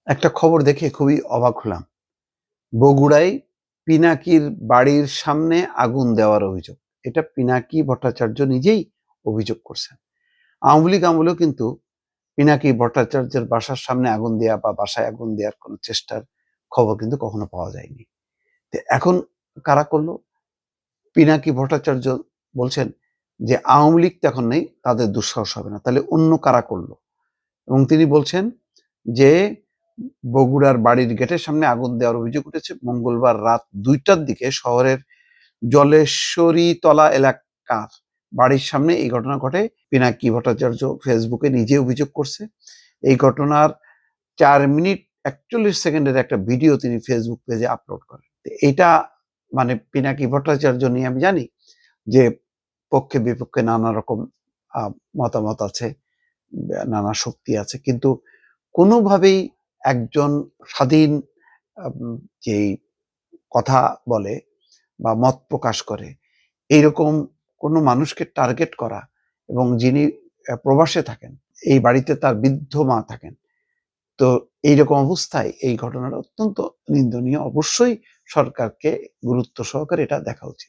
একটা খবর দেখে খুবই অবাক হলাম। বগুড়ায় পিনাকির বাড়ির সামনে আগুন দেওয়ার অভিযোগ। এটা পিনাকি ভট্টাচার্য নিজেই অভিযোগ করছেন। আওয়ামী লীগ আমলেও কিন্তু পিনাকি ভট্টাচার্যের বাসার সামনে আগুন দেয়া বা বাসায় আগুন দেওয়ার কোনো চেষ্টার খবর কিন্তু কখনো পাওয়া যায়নি। তো এখন কারা করলো? পিনাকি ভট্টাচার্য বলছেন যে আওয়ামী লীগ তো এখন নেই, তাদের দুঃসাহস হবে না। তাহলে অন্য কারা করলো? এবং তিনি বলছেন যে বগুড়ার বাড়ির গেটের সামনে আগুন দেওয়ার অভিযোগ উঠেছে মঙ্গলবার রাত 2টার দিকে শহরের জলেশ্বরীতলা এলাকার বাড়ির সামনে এই ঘটনা ঘটে। পিনাকি ভট্টাচার্য ফেসবুকে নিজে অভিযোগ করছে। এই ঘটনার 4 মিনিট 41 সেকেন্ডের একটা ভিডিও তিনি ফেসবুক পেজে আপলোড করেন। এইটা মানে পিনাকি ভট্টাচার্য নিয়ে আমি জানি যে পক্ষে বিপক্ষে নানা রকম মতামত আছে, নানা শক্তি আছে, কিন্তু কোনোভাবেই একজন স্বাধীন যেই কথা বলে বা মত প্রকাশ করে এইরকম কোনো মানুষকে টার্গেট করা, এবং যিনি প্রবাসে থাকেন, এই বাড়িতে তার বৃদ্ধ মা থাকেন, তো এইরকম অবস্থায় এই ঘটনাটা অত্যন্ত নিন্দনীয়। অবশ্যই সরকারকে গুরুত্ব সহকারে এটা দেখা উচিত।